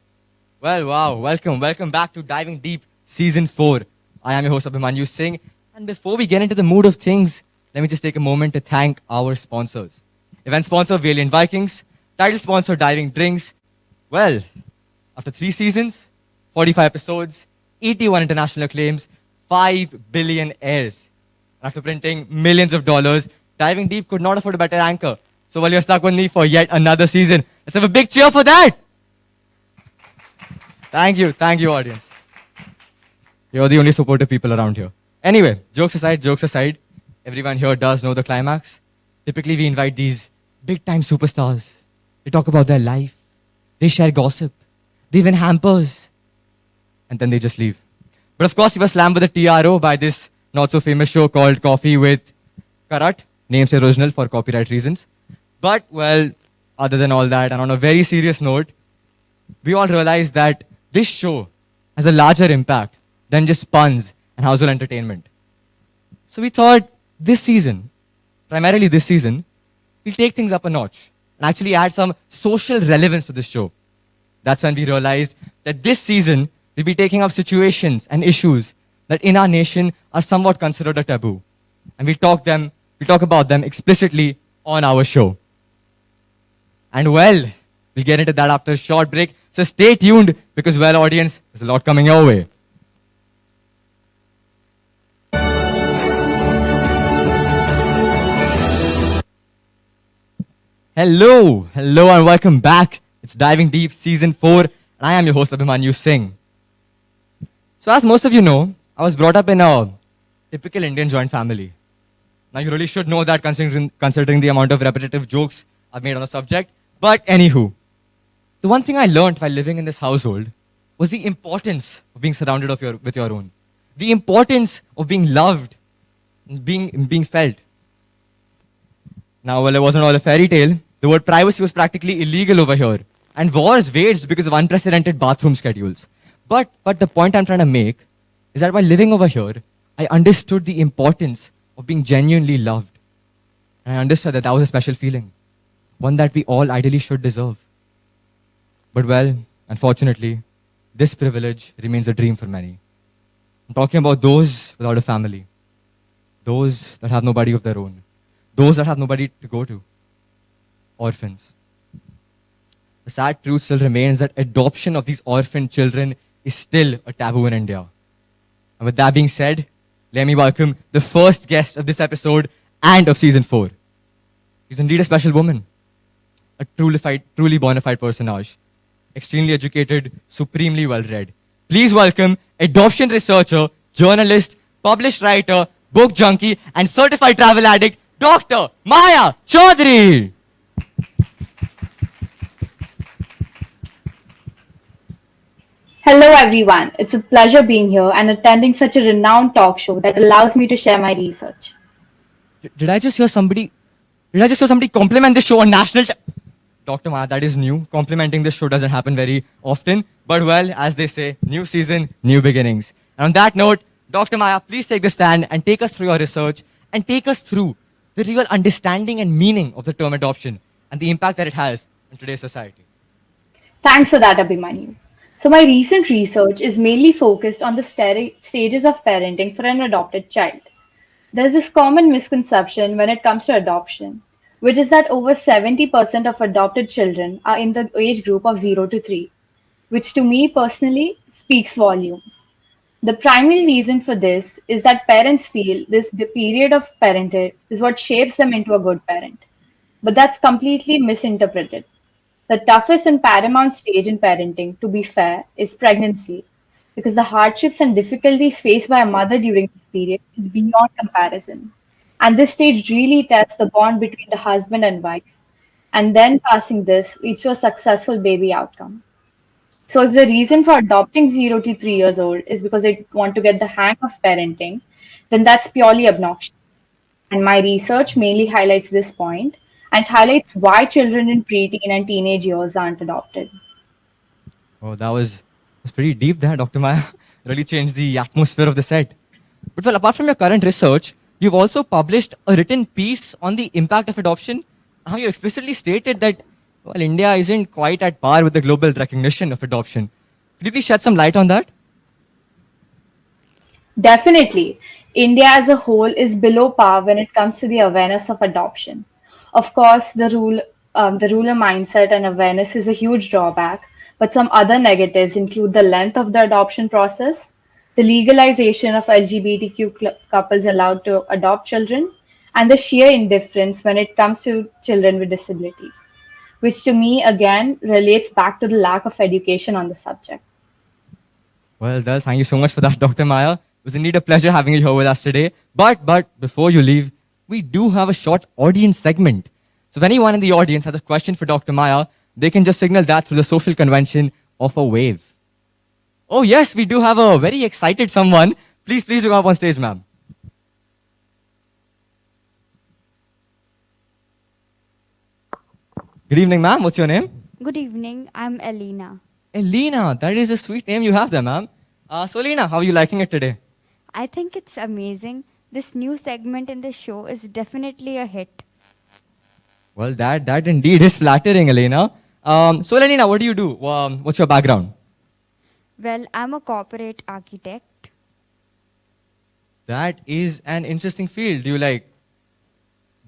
Well, wow, welcome back to Diving Deep Season 4. I am your host, Abhimanyu Singh. And before we get into the mood of things, let me just take a moment to thank our sponsors. Event sponsor, Valiant Vikings. Title sponsor, Diving Drinks. Well, after 3 seasons, 45 episodes, 81 international acclaims, 5 billion airs. After printing millions of dollars, Diving Deep could not afford a better anchor. So while you're stuck with me for yet another season, let's have a big cheer for that. Thank you, audience. You're the only supportive people around here. Anyway, jokes aside, everyone here does know the climax. Typically, we invite these big-time superstars. They talk about their life. They share gossip. They win hampers. And then they just leave. But of course, we were slammed with a TRO by this not-so-famous show called Coffee with Karat. Name's original for copyright reasons. But, well, other than all that, and on a very serious note, we all realized that this show has a larger impact than just puns and household entertainment. So we thought primarily this season, we'll take things up a notch and actually add some social relevance to this show. That's when we realized that this season we'll be taking up situations and issues that in our nation are somewhat considered a taboo. And we talk about them explicitly on our show. And well, we'll get into that after a short break. So stay tuned because, well, audience, there's a lot coming your way. Hello, and welcome back. It's Diving Deep Season 4, and I am your host, Abhimanyu Singh. So as most of you know, I was brought up in a typical Indian joint family. Now you really should know that considering the amount of repetitive jokes I've made on the subject. But anywho, the one thing I learned while living in this household was the importance of being surrounded with your own. The importance of being loved, and being felt. Now, well, it wasn't all a fairy tale. The word privacy was practically illegal over here, and wars waged because of unprecedented bathroom schedules. But the point I'm trying to make is that while living over here, I understood the importance of being genuinely loved. And I understood that that was a special feeling, one that we all ideally should deserve. But well, unfortunately, this privilege remains a dream for many. I'm talking about those without a family, those that have nobody of their own, those that have nobody to go to, orphans. The sad truth still remains that adoption of these orphan children is still a taboo in India. And with that being said, let me welcome the first guest of this episode and of season 4. She's indeed a special woman, a truly bona fide personage, extremely educated, supremely well-read. Please welcome adoption researcher, journalist, published writer, book junkie, and certified travel addict, Dr. Maya Chaudhary. Hello everyone, it's a pleasure being here and attending such a renowned talk show that allows me to share my research. Did I just hear somebody compliment this show on national Dr. Maya, that is new. Complimenting this show doesn't happen very often. But well, as they say, new season, new beginnings. And on that note, Dr. Maya, please take the stand and take us through your research and take us through the real understanding and meaning of the term adoption and the impact that it has in today's society. Thanks for that, Abhimanyu. So my recent research is mainly focused on the stages of parenting for an adopted child. There's this common misconception when it comes to adoption, which is that over 70% of adopted children are in the age group of 0 to 3, which to me personally speaks volumes. The primary reason for this is that parents feel this period of parenthood is what shapes them into a good parent. But that's completely misinterpreted. The toughest and paramount stage in parenting, to be fair, is pregnancy, because the hardships and difficulties faced by a mother during this period is beyond comparison. And this stage really tests the bond between the husband and wife, and then passing this leads to a successful baby outcome. So if the reason for adopting 0 to 3 years old is because they want to get the hang of parenting, then that's purely obnoxious. And my research mainly highlights this point and highlights why children in preteen and teenage years aren't adopted. Oh, that was pretty deep there, Dr. Maya. Really changed the atmosphere of the set. But well, apart from your current research, you've also published a written piece on the impact of adoption. How you explicitly stated that, well, India isn't quite at par with the global recognition of adoption. Could you please shed some light on that? Definitely. India as a whole is below par when it comes to the awareness of adoption. Of course, the ruler mindset and awareness is a huge drawback, but some other negatives include the length of the adoption process, the legalization of LGBTQ couples allowed to adopt children, and the sheer indifference when it comes to children with disabilities, which to me again relates back to the lack of education on the subject. Well, thank you so much for that, Dr. Maya. It was indeed a pleasure having you here with us today. But before you leave, we do have a short audience segment. So if anyone in the audience has a question for Dr. Maya, they can just signal that through the social convention of a wave. Oh yes, we do have a very excited someone. Please do come up on stage, ma'am. Good evening, ma'am. What's your name? Good evening. I'm Elena. Elena, that is a sweet name you have there, ma'am. So Elena, how are you liking it today? I think it's amazing. This new segment in the show is definitely a hit. Well, that indeed is flattering, Elena. So, Lenina, what do you do? What's your background? Well, I'm a corporate architect. That is an interesting field. Do you like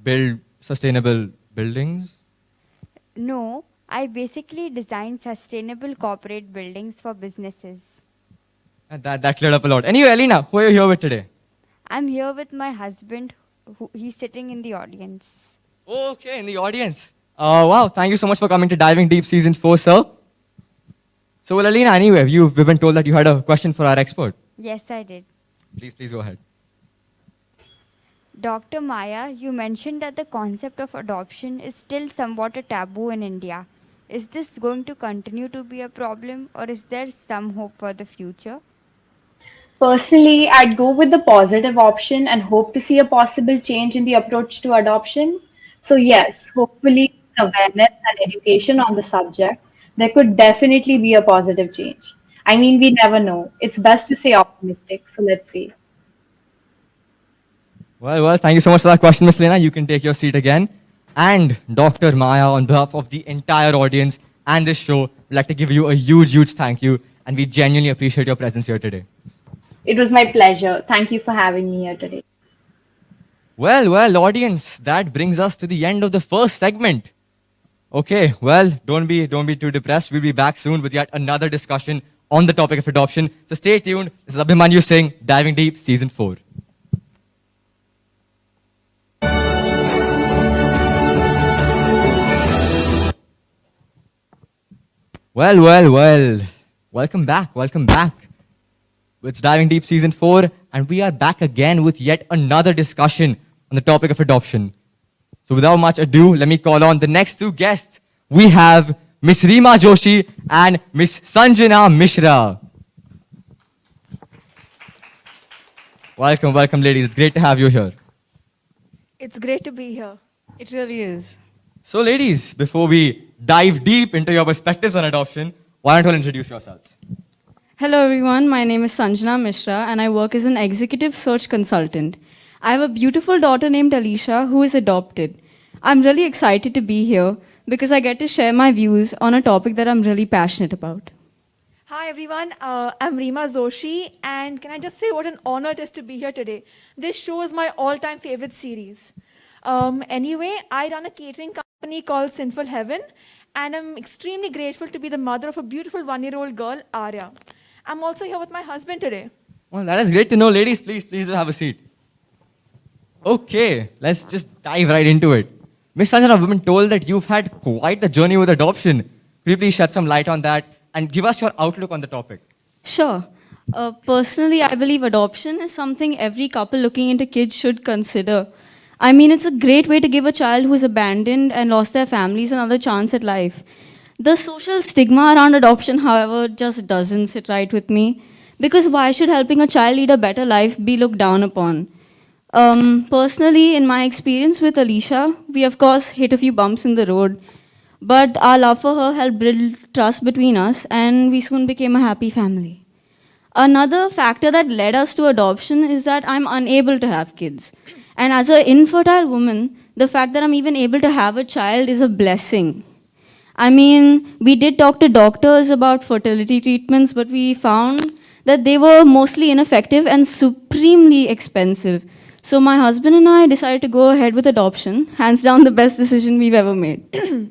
build sustainable buildings? No, I basically design sustainable corporate buildings for businesses. And that cleared up a lot. Anyway, Alina, who are you here with today? I'm here with my husband, he's sitting in the audience. Okay, in the audience. Wow, thank you so much for coming to Diving Deep Season 4, sir. So, well, Alina, anyway, we've been told that you had a question for our expert. Yes, I did. Please go ahead. Dr. Maya, you mentioned that the concept of adoption is still somewhat a taboo in India. Is this going to continue to be a problem, or is there some hope for the future? Personally, I'd go with the positive option and hope to see a possible change in the approach to adoption. So, yes, hopefully, awareness and education on the subject, there could definitely be a positive change. I mean, we never know. It's best to stay optimistic. So, let's see. Well, thank you so much for that question, Miss Lena. You can take your seat again. And Dr. Maya, on behalf of the entire audience and this show, we'd like to give you a huge thank you. And we genuinely appreciate your presence here today. It was my pleasure. Thank you for having me here today. Well, audience, that brings us to the end of the first segment. Okay, well, don't be too depressed. We'll be back soon with yet another discussion on the topic of adoption. So stay tuned. This is Abhimanyu Singh, Diving Deep, Season 4. Well. Welcome back. It's Diving Deep Season 4, and we are back again with yet another discussion on the topic of adoption. So without much ado, let me call on the next two guests. We have Miss Reema Joshi and Miss Sanjana Mishra. Welcome, ladies. It's great to have you here. It's great to be here. It really is. So, ladies, before we dive deep into your perspectives on adoption, why don't you all introduce yourselves? Hello everyone, my name is Sanjana Mishra and I work as an executive search consultant. I have a beautiful daughter named Alicia who is adopted. I'm really excited to be here because I get to share my views on a topic that I'm really passionate about. Hi everyone, I'm Reema Joshi, and can I just say what an honor it is to be here today. This show is my all-time favorite series. Anyway, I run a catering company called Sinful Heaven, and I'm extremely grateful to be the mother of a beautiful 1-year-old girl, Arya. I'm also here with my husband today. Well, that is great to know. Ladies, please do have a seat. Okay, let's just dive right into it. Miss Sanjana, we've been told that you've had quite the journey with adoption. Could you please shed some light on that and give us your outlook on the topic? Sure. Personally, I believe adoption is something every couple looking into kids should consider. I mean, it's a great way to give a child who's abandoned and lost their families another chance at life. The social stigma around adoption, however, just doesn't sit right with me. Because why should helping a child lead a better life be looked down upon? Personally, in my experience with Alicia, we of course hit a few bumps in the road. But our love for her helped build trust between us, and we soon became a happy family. Another factor that led us to adoption is that I'm unable to have kids. And as an infertile woman, the fact that I'm even able to have a child is a blessing. I mean, we did talk to doctors about fertility treatments, but we found that they were mostly ineffective and supremely expensive. So my husband and I decided to go ahead with adoption, hands down the best decision we've ever made. Is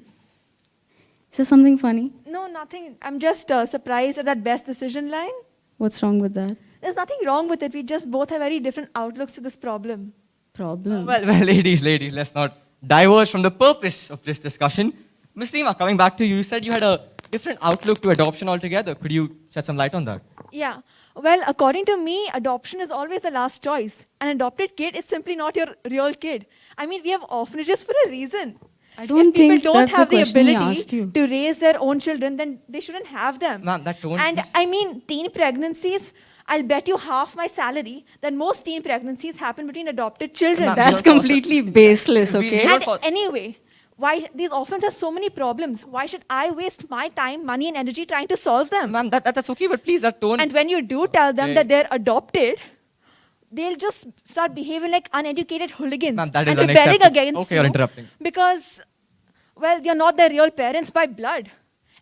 there something funny? No, nothing. I'm just surprised at that best decision line. What's wrong with that? There's nothing wrong with it. We just both have very different outlooks to this problem. Problem? Well, ladies, let's not diverge from the purpose of this discussion. Ms. Reema, coming back to you, you said you had a different outlook to adoption altogether. Could you shed some light on that? Yeah. Well, according to me, adoption is always the last choice. An adopted kid is simply not your real kid. I mean, we have orphanages for a reason. I don't if think people don't that's have the the question he ability asked you. to raise their own children, then they shouldn't have them. Ma'am, that don't... And I mean, teen pregnancies, I'll bet you half my salary that most teen pregnancies happen between adopted children. That's completely baseless, okay? And anyway, why these orphans have so many problems? Why should I waste my time, money, and energy trying to solve them? Ma'am, that's okay, but please, that tone... And when you do tell them that they're adopted, they'll just start behaving like uneducated hooligans. Ma'am, that is and rebelling unacceptable. against Okay, you're interrupting. Because well, you're not their real parents by blood.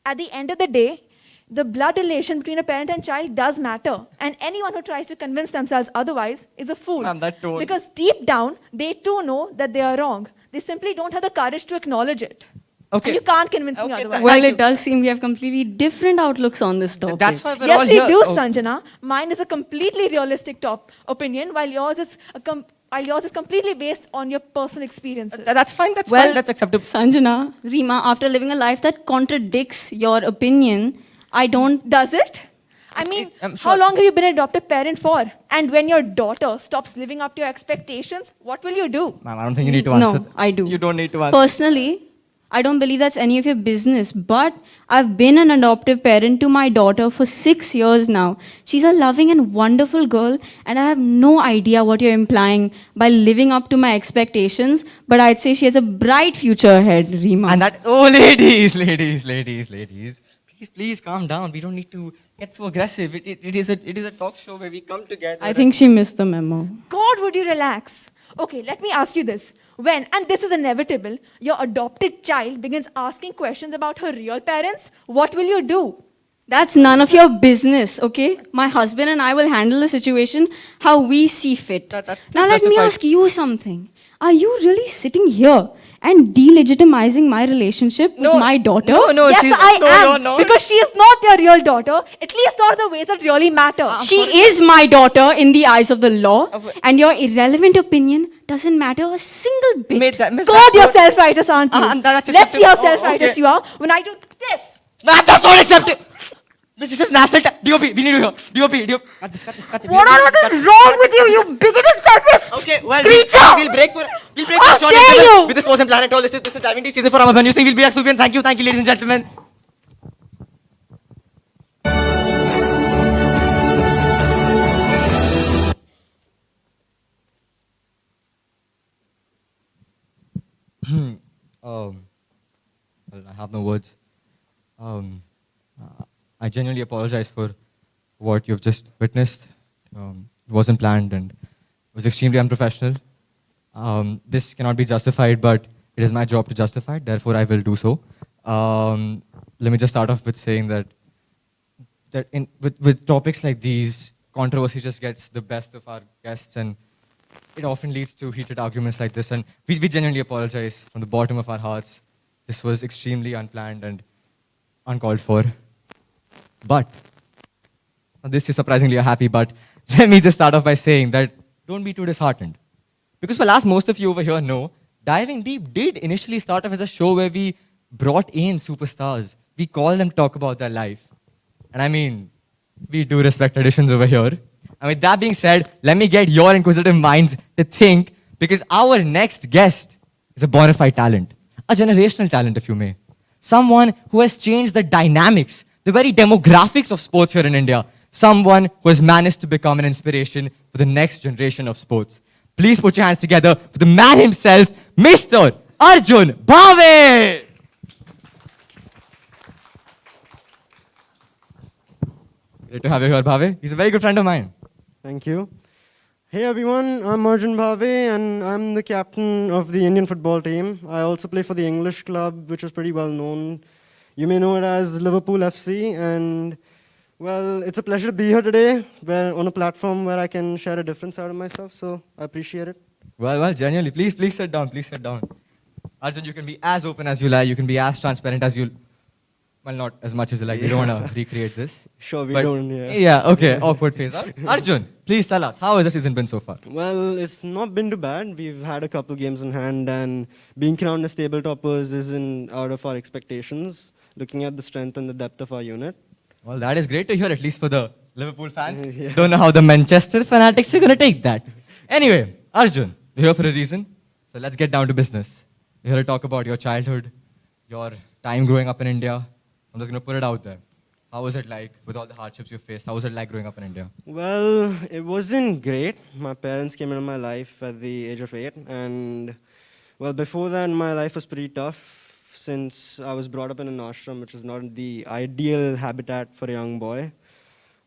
At the end of the day, the blood relation between a parent and child does matter. And anyone who tries to convince themselves otherwise is a fool. Ma'am, that tone. Because deep down, they too know that they are wrong. They simply don't have the courage to acknowledge it. Okay. And you can't convince me otherwise. Well, it does seem we have completely different outlooks on this topic. That's why we're Yes, all we here. do, Oh. Sanjana. Mine is a completely realistic opinion, while yours is completely based on your personal experiences. That's fine. That's Well, fine. That's acceptable. Sanjana, Reema, after living a life that contradicts your opinion, I don't. Does it? I mean, I'm how sure. long have you been an adoptive parent for? And when your daughter stops living up to your expectations, what will you do? Ma'am, I don't think you need to answer. No, I do. You don't need to answer. Personally, I don't believe that's any of your business, but I've been an adoptive parent to my daughter for 6 years now. She's a loving and wonderful girl, and I have no idea what you're implying by living up to my expectations, but I'd say she has a bright future ahead, Reema. And that, oh, ladies. Please calm down. We don't need to get so aggressive. It is a talk show where we come together. I think she missed the memo. God, would you relax? Okay, let me ask you this. When, and this is inevitable, your adopted child begins asking questions about her real parents, what will you do? That's none of your business, okay? My husband and I will handle the situation how we see fit. Now let me justified. ask you something. Are you really sitting here and delegitimizing my relationship with my daughter? Yes, I am. Because she is not your real daughter, at least not the ways that really matter. She is my daughter in the eyes of the law, and your irrelevant opinion doesn't matter a single bit. God, you're self-righteous, aren't you? that's Let's see how acceptable. self-righteous Okay. you are when I do this. Ma'am, that's not acceptable. This is national. DOP, we need to hear. DOP. Cut this. What is wrong with you, you bigoted, selfish Okay, well, creature? we'll break for How short dare interval you? with this wasn't planned at all. This is diving deep season for Ramadan. You think we'll be back soon. Thank you, ladies and gentlemen. Well, I have no words. I genuinely apologize for what you've just witnessed. It wasn't planned and it was extremely unprofessional. This cannot be justified, but it is my job to justify it, therefore I will do so. Let me just start off with saying that with topics like these, controversy just gets the best of our guests, and it often leads to heated arguments like this, and we genuinely apologize from the bottom of our hearts. This was extremely unplanned and uncalled for. But, this is surprisingly a happy but, let me just start off by saying that don't be too disheartened. Because well, as most of you over here know, Diving Deep did initially start off as a show where we brought in superstars. We call them to talk about their life. And I mean, we do respect traditions over here. And with that being said, let me get your inquisitive minds to think, because our next guest is a bona fide talent. A generational talent, if you may. Someone who has changed the dynamics, the very demographics of sports here in India. Someone who has managed to become an inspiration for the next generation of sports. Please put your hands together for the man himself, Mr. Arjun Bhave! Great to have you here, Bhave. He's a very good friend of mine. Thank you. Hey everyone, I'm Arjun Bhave and I'm the captain of the Indian football team. I also play for the English club, which is pretty well known. You may know it as Liverpool FC, and well, it's a pleasure to be here today on a platform where I can share a different side of myself, so I appreciate it. Well, genuinely, please sit down, Arjun, you can be as open as you like, you can be as transparent as you... Well, not as much as you like, we don't want to recreate this. Sure, we But don't, yeah. Yeah, okay, awkward phase. Arjun, please tell us, how has the season been so far? Well, it's not been too bad. We've had a couple games in hand, and being crowned as table toppers isn't out of our expectations, looking at the strength and the depth of our unit. Well, that is great to hear, at least for the Liverpool fans. Don't know how the Manchester fanatics are going to take that. Anyway, Arjun, you're here for a reason. So let's get down to business. We're here to talk about your childhood, your time growing up in India. I'm just going to put it out there. How was it like with all the hardships you faced? How was it like growing up in India? Well, it wasn't great. My parents came into my life at the age of 8, and well, before that, my life was pretty tough since I was brought up in an ashram, which is not the ideal habitat for a young boy.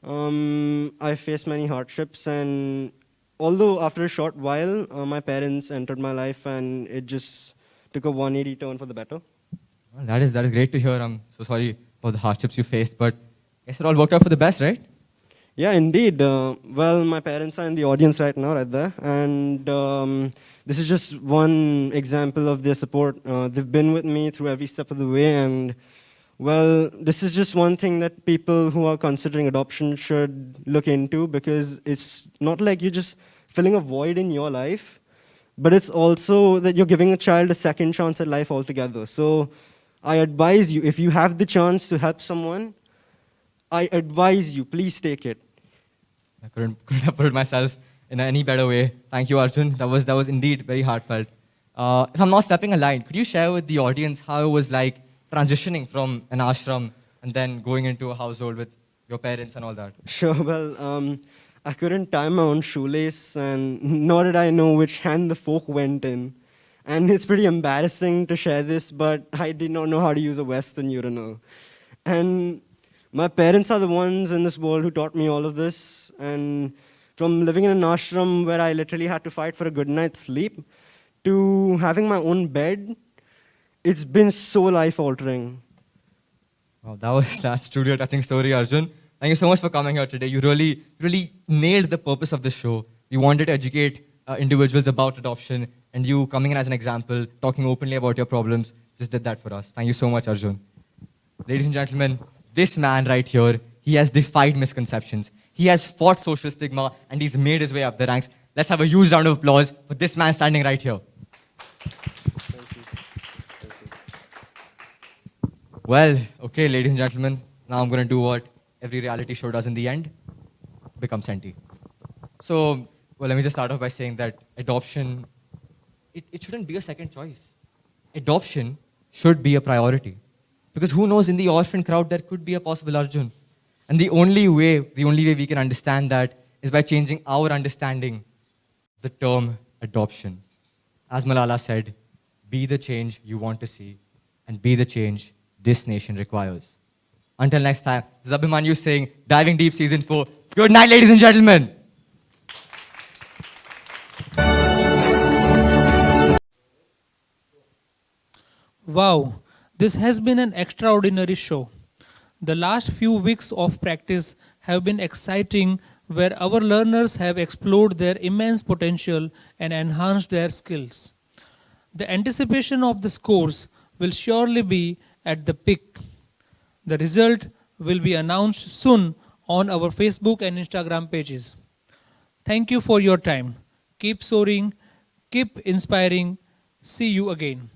I faced many hardships, and although after a short while, my parents entered my life, and it just took a 180 turn for the better. Well, that is great to hear. I'm so sorry for the hardships you faced, but I guess it all worked out for the best, right? Yeah, indeed. Well, my parents are in the audience right now, right there. And this is just one example of their support. They've been with me through every step of the way. And, well, this is just one thing that people who are considering adoption should look into, because it's not like you're just filling a void in your life, but it's also that you're giving a child a second chance at life altogether. So I advise you, if you have the chance to help someone, I advise you, please take it. I couldn't have put it myself in any better way. Thank you, Arjun. That was indeed very heartfelt. If I'm not stepping a line, could you share with the audience how it was like transitioning from an ashram and then going into a household with your parents and all that? Sure, well, I couldn't tie my own shoelace, and nor did I know which hand the fork went in. And it's pretty embarrassing to share this, but I did not know how to use a Western urinal. And my parents are the ones in this world who taught me all of this. And from living in an ashram where I literally had to fight for a good night's sleep to having my own bed, it's been so life-altering. Wow, that's truly a touching story, Arjun. Thank you so much for coming here today. You really nailed the purpose of this show. You wanted to educate individuals about adoption, and you coming in as an example, talking openly about your problems, just did that for us. Thank you so much, Arjun. Ladies and gentlemen, this man right here, he has defied misconceptions. He has fought social stigma, and he's made his way up the ranks. Let's have a huge round of applause for this man standing right here. Well, okay, ladies and gentlemen, now I'm going to do what every reality show does in the end, become senti. So, well, let me just start off by saying that adoption, it shouldn't be a second choice. Adoption should be a priority. Because who knows, in the orphan crowd, there could be a possible Arjun. And the only way we can understand that is by changing our understanding of the term adoption. As Malala said, be the change you want to see, and be the change this nation requires. Until next time, this is Abhimanyu saying, Diving Deep Season 4. Good night, ladies and gentlemen. Wow, this has been an extraordinary show. The last few weeks of practice have been exciting, where our learners have explored their immense potential and enhanced their skills. The anticipation of this course will surely be at the peak. The result will be announced soon on our Facebook and Instagram pages. Thank you for your time. Keep soaring, keep inspiring. See you again.